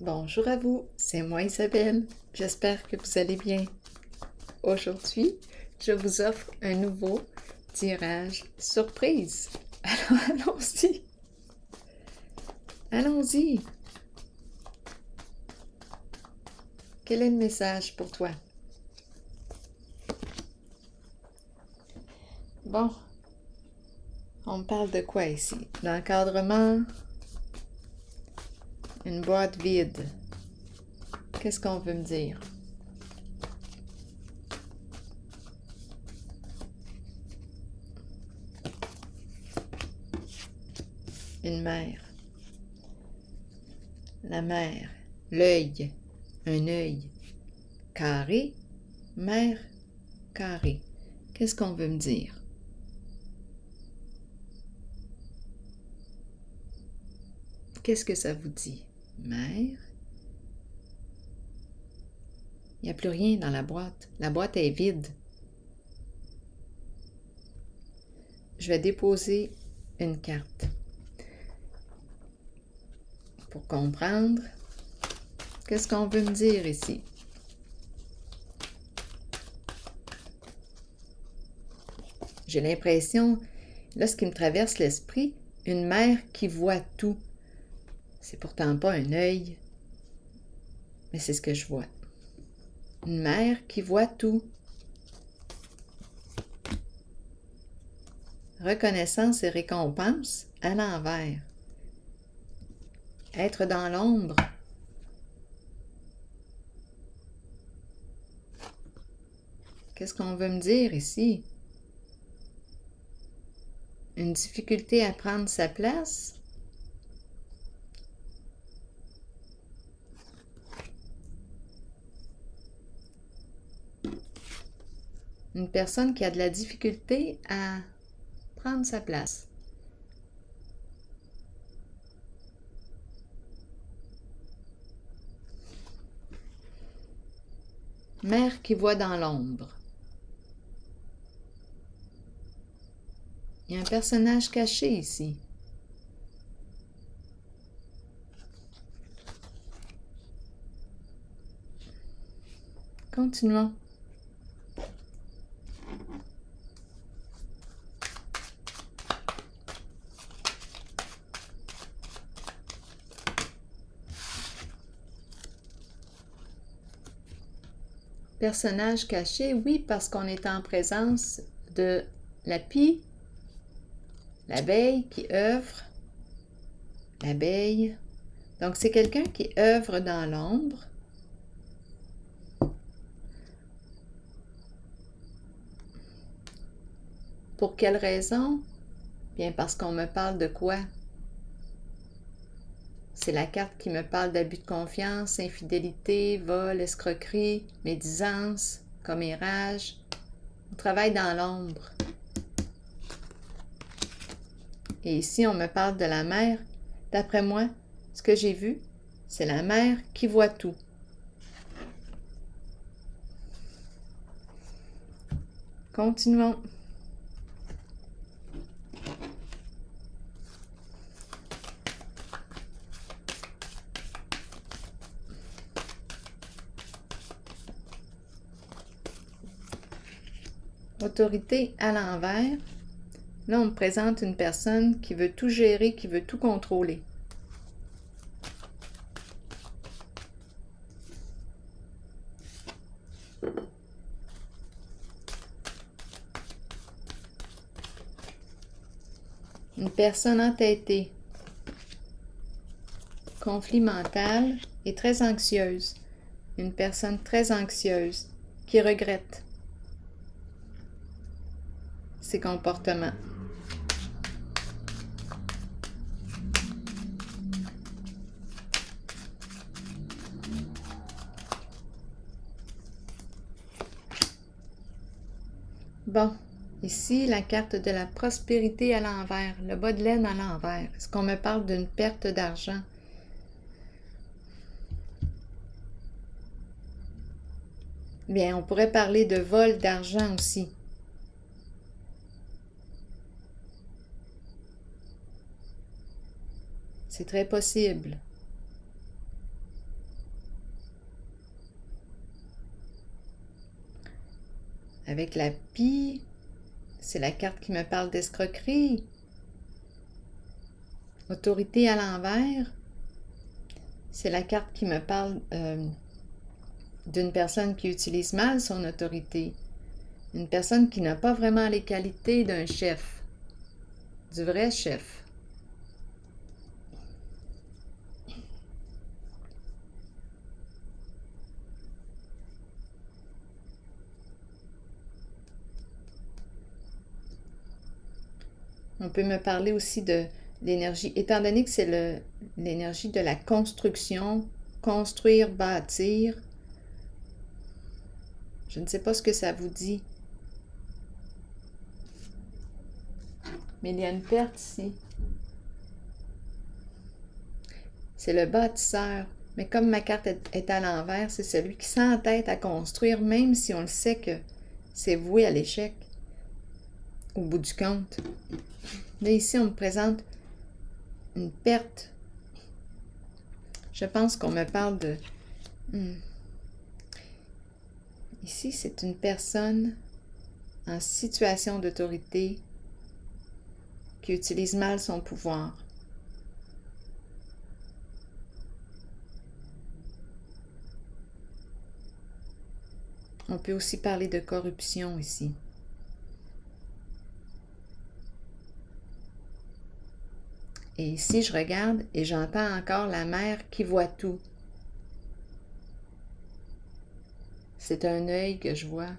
Bonjour à vous, c'est moi Isabelle. J'espère que vous allez bien. Aujourd'hui, je vous offre un nouveau tirage surprise. Alors allons-y. Allons-y. Quel est le message pour toi? Bon, on parle de quoi ici? L'encadrement, une boîte vide. Qu'est-ce qu'on veut me dire? Une mère. La mère. L'œil. Un œil. Carré. Mère. Carré. Qu'est-ce qu'on veut me dire? Qu'est-ce que ça vous dit? Mère. Il n'y a plus rien dans la boîte. La boîte est vide. Je vais déposer une carte pour comprendre qu'est-ce qu'on veut me dire ici. J'ai l'impression, là, ce qui me traverse l'esprit, une mère qui voit tout. C'est pourtant pas un œil, mais c'est ce que je vois. Une mère qui voit tout. Reconnaissance et récompense à l'envers. Être dans l'ombre. Qu'est-ce qu'on veut me dire ici? Une difficulté à prendre sa place? Une personne qui a de la difficulté à prendre sa place. Mère qui voit dans l'ombre. Il y a un personnage caché ici. Continuons. Personnage caché, oui, parce qu'on est en présence de la pie, l'abeille qui œuvre, l'abeille. Donc, c'est quelqu'un qui œuvre dans l'ombre. Pour quelle raison? Bien, parce qu'on me parle de quoi? C'est la carte qui me parle d'abus de confiance, infidélité, vol, escroquerie, médisance, commérage. On travaille dans l'ombre. Et ici, on me parle de la mère. D'après moi, ce que j'ai vu, c'est la mère qui voit tout. Continuons. Autorité à l'envers. Là, on me présente une personne qui veut tout gérer, qui veut tout contrôler. Une personne entêtée, conflit mental et très anxieuse. Une personne très anxieuse qui regrette ses comportements. Bon, ici, la carte de la prospérité à l'envers, le bas de laine à l'envers. Est-ce qu'on me parle d'une perte d'argent? Bien, on pourrait parler de vol d'argent aussi. C'est très possible. avec la pie, c'est la carte qui me parle d'escroquerie. Autorité à l'envers, c'est la carte qui me parle d'une personne qui utilise mal son autorité. Une personne qui n'a pas vraiment les qualités d'un chef, du vrai chef. On peut me parler aussi de l'énergie, étant donné que c'est l'énergie de la construction, construire, bâtir. Je ne sais pas ce que ça vous dit. Mais il y a une perte ici. C'est le bâtisseur. Mais comme ma carte est à l'envers, c'est celui qui s'entête à construire, même si on le sait que c'est voué à l'échec, au bout du compte. Là, ici, on me présente une perte. Je pense qu'on me parle de... Ici, c'est une personne en situation d'autorité qui utilise mal son pouvoir. On peut aussi parler de corruption ici. Et ici, je regarde et j'entends encore la mère qui voit tout. C'est un œil que je vois.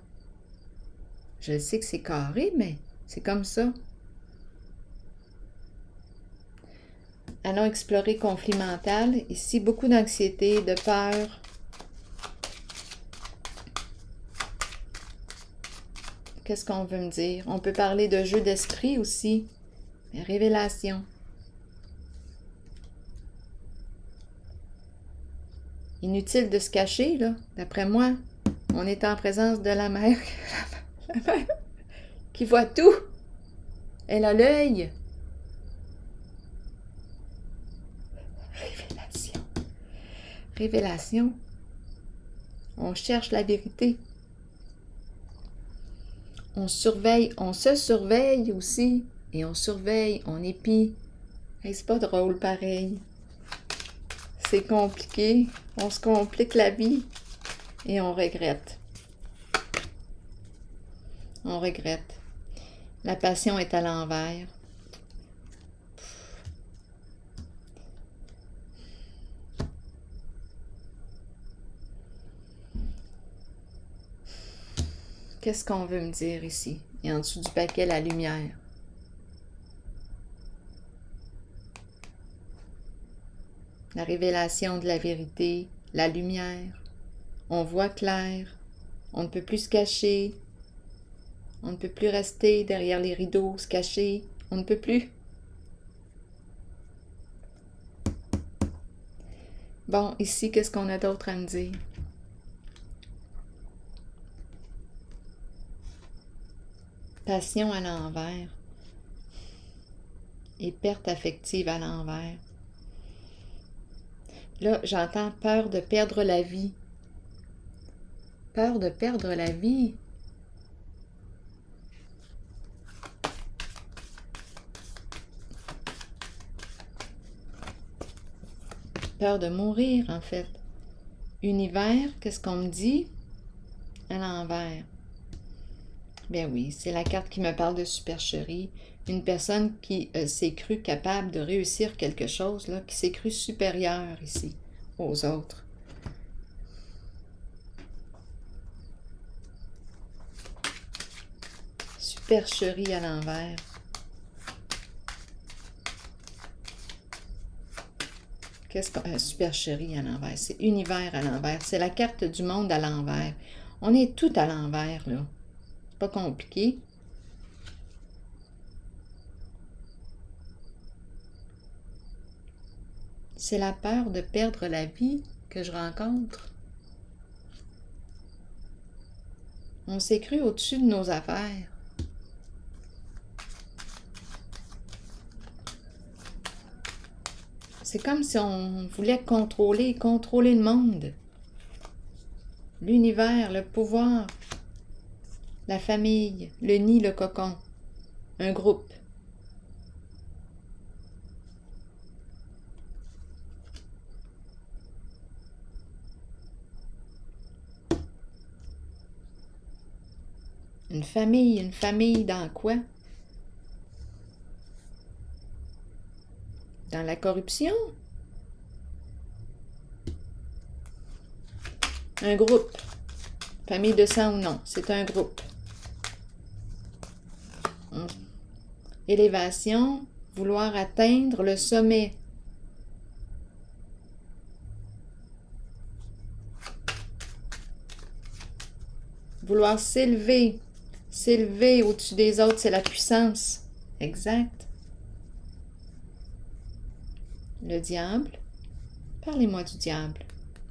Je sais que c'est carré, mais c'est comme ça. Allons explorer conflit mental. Ici, beaucoup d'anxiété, de peur. Qu'est-ce qu'on veut me dire? On peut parler de jeu d'esprit aussi. Révélation. Inutile de se cacher, là. D'après moi, on est en présence de la mère qui voit tout. Elle a l'œil. Révélation. Révélation. On cherche la vérité. On surveille, on se surveille aussi. Et on surveille, on épie. Hey, c'est pas drôle pareil. C'est compliqué. On se complique la vie. Et on regrette. On regrette. La passion est à l'envers. Qu'est-ce qu'on veut me dire ici? Et en dessous du paquet, la lumière. La révélation de la vérité, la lumière. On voit clair. On ne peut plus se cacher. On ne peut plus rester derrière les rideaux, se cacher. On ne peut plus. Bon, ici, qu'est-ce qu'on a d'autre à me dire? Passion à l'envers et perte affective à l'envers. Là, j'entends peur de perdre la vie. Peur de perdre la vie. Peur de mourir, en fait. Univers, qu'est-ce qu'on me dit? À l'envers. Bien oui, c'est la carte qui me parle de supercherie. Une personne qui s'est crue capable de réussir quelque chose, là, qui s'est crue supérieure ici aux autres. Supercherie à l'envers. Qu'est-ce que supercherie à l'envers? C'est univers à l'envers. C'est la carte du monde à l'envers. On est tout à l'envers, là. C'est pas compliqué. C'est la peur de perdre la vie que je rencontre. On s'est cru au-dessus de nos affaires. C'est comme si on voulait contrôler le monde. L'univers, le pouvoir. la famille, le nid, le cocon, un groupe. Une famille dans quoi? Dans la corruption? Un groupe. Famille de sang ou non, c'est un groupe. Élévation, vouloir atteindre le sommet. Vouloir s'élever. S'élever au-dessus des autres, c'est la puissance. Exact. Le diable. Parlez-moi du diable.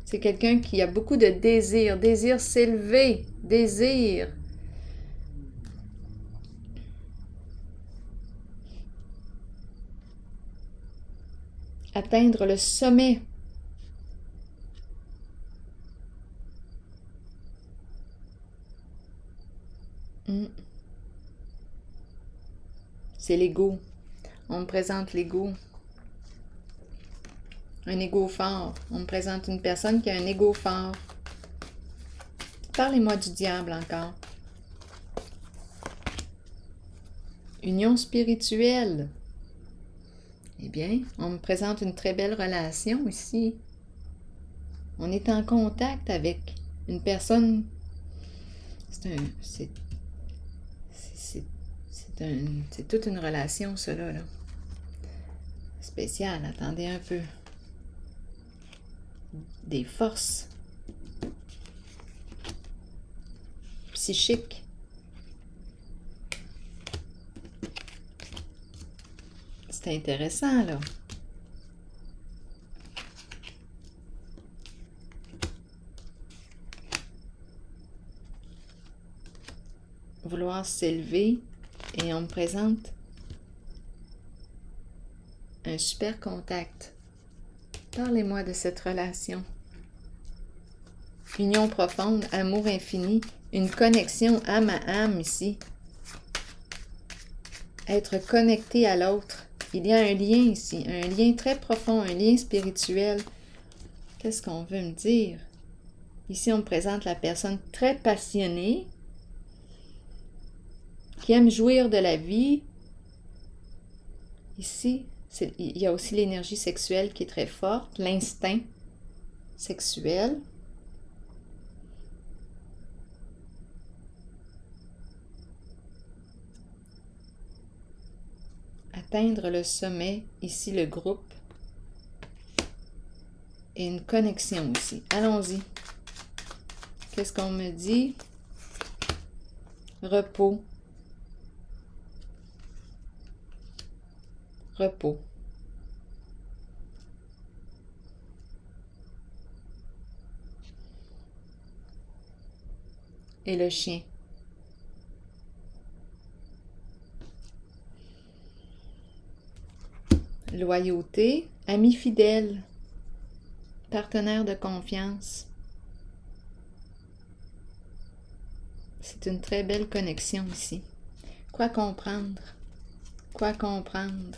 C'est quelqu'un qui a beaucoup de désir. Désir s'élever. Désir. Atteindre le sommet. C'est l'ego. On me présente l'ego. Un ego fort. On me présente une personne qui a un ego fort. Parlez-moi du diable encore. Union spirituelle. Eh bien, on me présente une très belle relation ici. On est en contact avec une personne. C'est toute une relation, cela, là. Spéciale, attendez un peu. Des forces psychiques. C'est intéressant, là. Vouloir s'élever et on me présente un super contact. Parlez-moi de cette relation. Union profonde, amour infini, une connexion âme à âme ici. Être connecté à l'autre. Il y a un lien ici, un lien très profond, un lien spirituel. Qu'est-ce qu'on veut me dire? Ici, on me présente la personne très passionnée, qui aime jouir de la vie. Ici, il y a aussi l'énergie sexuelle qui est très forte, l'instinct sexuel. Atteindre le sommet, ici le groupe. Et une connexion aussi. Allons-y. Qu'est-ce qu'on me dit? Repos. Repos. Et le chien. Loyauté, ami fidèle, partenaire de confiance. C'est une très belle connexion ici. Quoi comprendre? Quoi comprendre?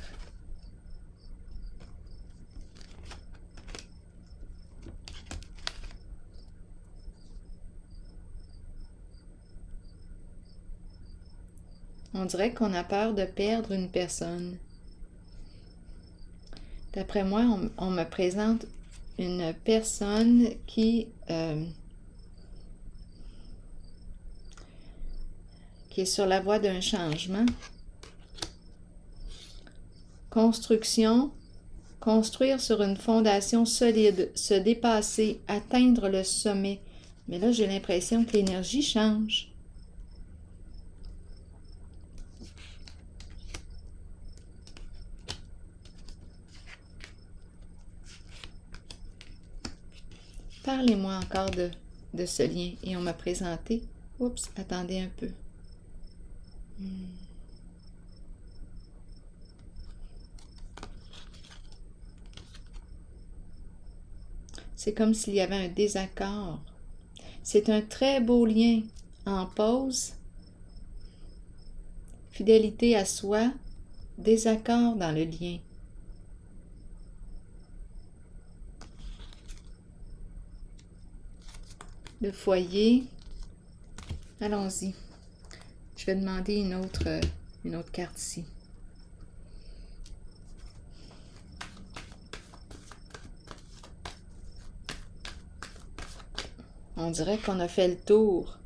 On dirait qu'on a peur de perdre une personne. D'après moi, on me présente une personne qui est sur la voie d'un changement. Construction, construire sur une fondation solide, se dépasser, atteindre le sommet. Mais là, j'ai l'impression que l'énergie change. Parlez-moi encore de ce lien. Et on m'a présenté... Oups, attendez un peu. C'est comme s'il y avait un désaccord. C'est un très beau lien en pause. Fidélité à soi, désaccord dans le lien. Le foyer, allons-y. Je vais demander une autre carte ici. On dirait qu'on a fait le tour.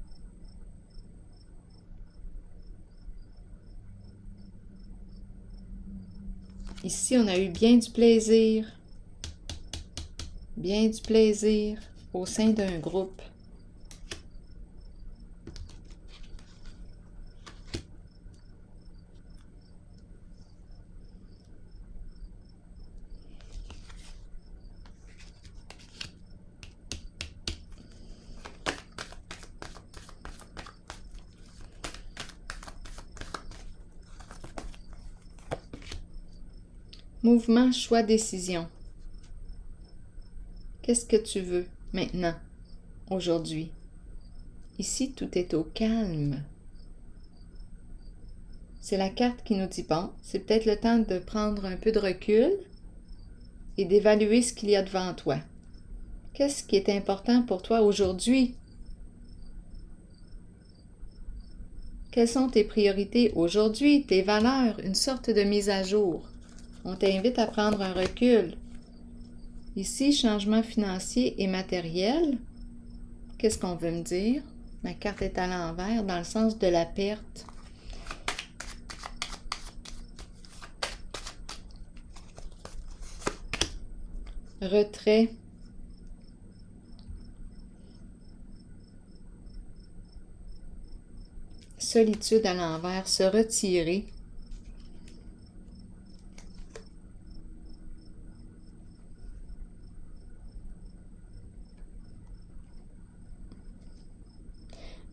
Ici, on a eu bien du plaisir au sein d'un groupe. Mouvement, choix, décision. Qu'est-ce que tu veux maintenant, aujourd'hui? Ici, tout est au calme. C'est la carte qui nous dit, bon, c'est peut-être le temps de prendre un peu de recul et d'évaluer ce qu'il y a devant toi. Qu'est-ce qui est important pour toi aujourd'hui? Quelles sont tes priorités aujourd'hui, tes valeurs, une sorte de mise à jour? On t'invite à prendre un recul. Ici, changement financier et matériel. Qu'est-ce qu'on veut me dire? Ma carte est à l'envers, dans le sens de la perte. Retrait. Solitude à l'envers, se retirer.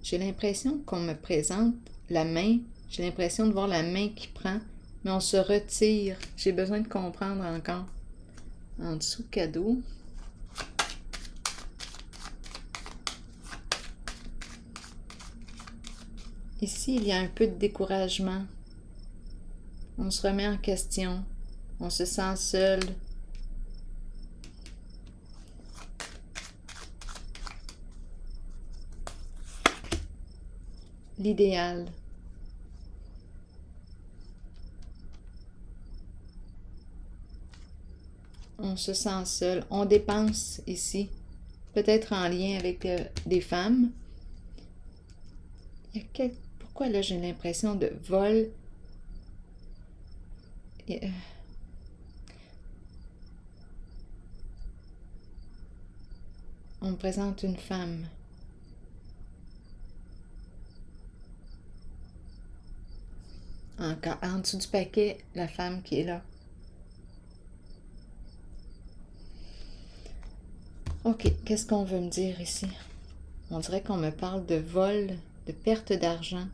J'ai l'impression qu'on me présente la main. J'ai l'impression de voir la main qui prend, mais on se retire. J'ai besoin de comprendre encore. En dessous, cadeau. Ici, il y a un peu de découragement. On se remet en question. On se sent seul. L'idéal. On se sent seul. On dépense ici. Peut-être en lien avec des femmes. Pourquoi là j'ai l'impression de vol? On me présente une femme. Encore, en dessous du paquet, la femme qui est là. Ok, qu'est-ce qu'on veut me dire ici? On dirait qu'on me parle de vol, de perte d'argent.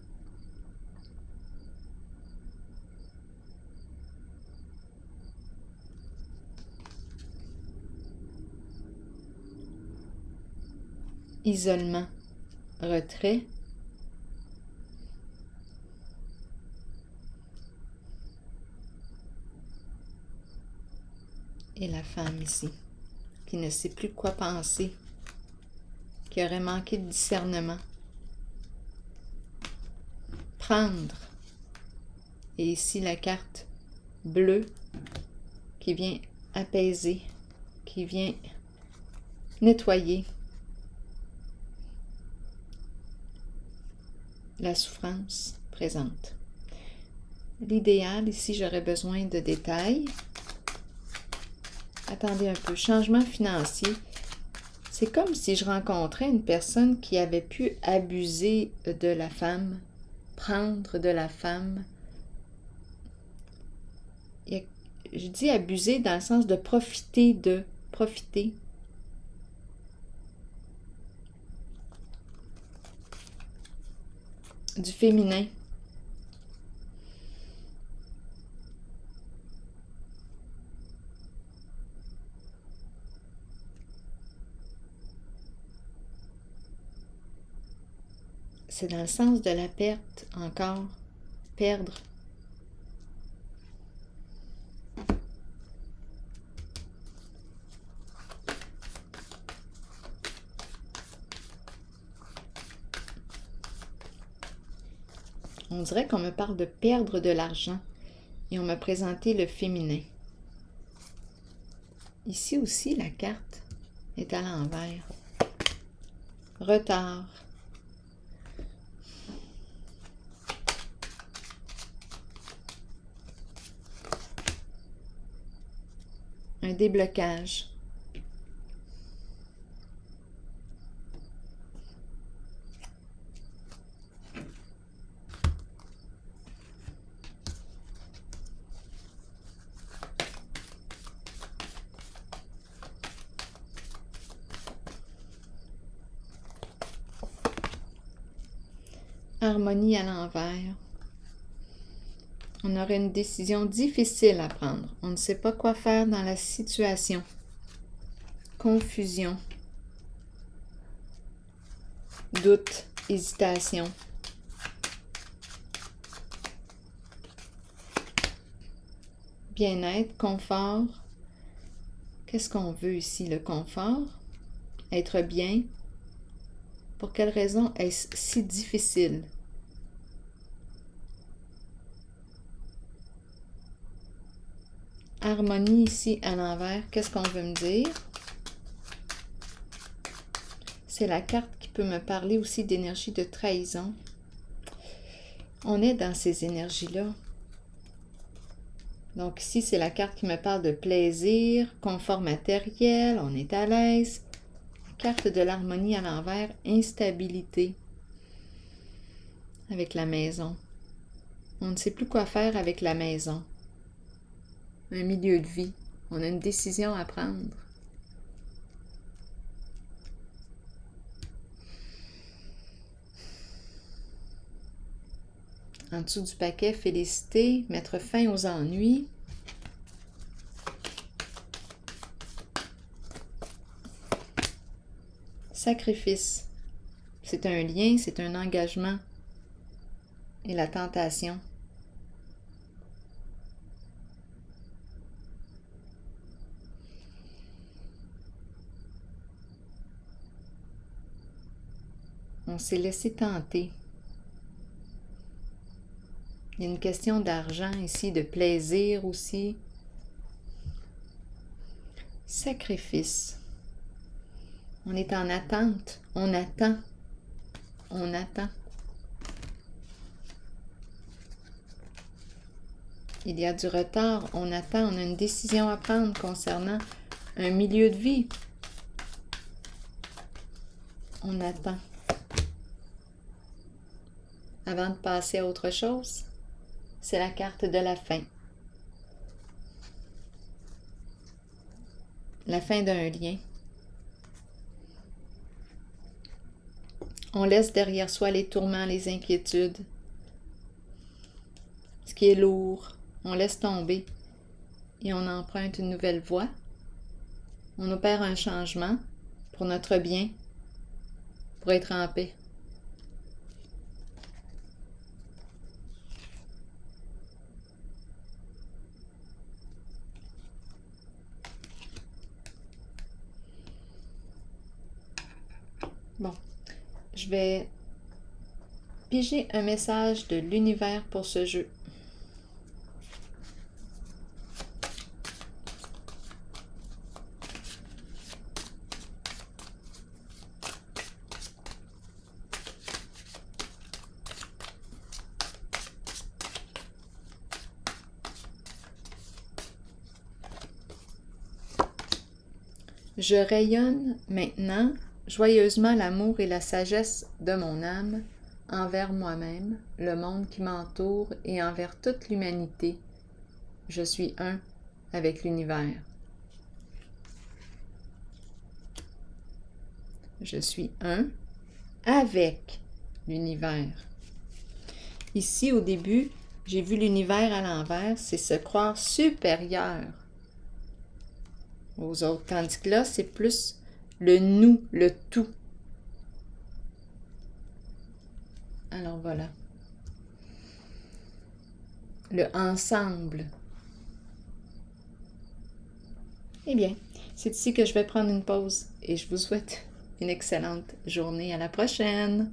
Isolement, retrait. Et la femme ici, qui ne sait plus quoi penser, qui aurait manqué de discernement. Prendre. Et ici la carte bleue qui vient apaiser, qui vient nettoyer la souffrance présente. L'idéal, ici j'aurais besoin de détails. Attendez un peu, changement financier. C'est comme si je rencontrais une personne qui avait pu abuser de la femme, prendre de la femme. Je dis abuser dans le sens de profiter de, profiter. Du féminin. C'est dans le sens de la perte encore. perdre. On dirait qu'on me parle de perdre de l'argent et on m'a présenté le féminin. Ici aussi, la carte est à l'envers. Retard. Un déblocage. Harmonie à l'envers. On aurait une décision difficile à prendre. On ne sait pas quoi faire dans la situation. Confusion. Doute, hésitation. Bien-être, confort. Qu'est-ce qu'on veut ici, le confort? Être bien. Pour quelle raison est-ce si difficile? Harmonie ici à l'envers, qu'est-ce qu'on veut me dire? C'est la carte qui peut me parler aussi d'énergie de trahison. On est dans ces énergies-là. Donc ici, c'est la carte qui me parle de plaisir, confort matériel, on est à l'aise. Carte de l'harmonie à l'envers, instabilité avec la maison. On ne sait plus quoi faire avec la maison. Un milieu de vie. On a une décision à prendre. En dessous du paquet, féliciter, mettre fin aux ennuis. Sacrifice. C'est un lien, c'est un engagement. Et la tentation. On s'est laissé tenter. Il y a une question d'argent ici, de plaisir aussi. Sacrifice. On est en attente. On attend. On attend. Il y a du retard. On attend. On a une décision à prendre concernant un milieu de vie. On attend. Avant de passer à autre chose, c'est la carte de la fin. La fin d'un lien. On laisse derrière soi les tourments, les inquiétudes, ce qui est lourd. On laisse tomber et on emprunte une nouvelle voie. On opère un changement pour notre bien, pour être en paix. Bon, je vais piger un message de l'univers pour ce jeu. Je rayonne maintenant joyeusement l'amour et la sagesse de mon âme envers moi-même, le monde qui m'entoure et envers toute l'humanité. Je suis un avec l'univers. Je suis un avec l'univers. Ici, au début, j'ai vu l'univers à l'envers, c'est se croire supérieur aux autres. Tandis que là, c'est plus le nous, le tout. Alors voilà. le ensemble. Eh bien, c'est ici que je vais prendre une pause et je vous souhaite une excellente journée. À la prochaine!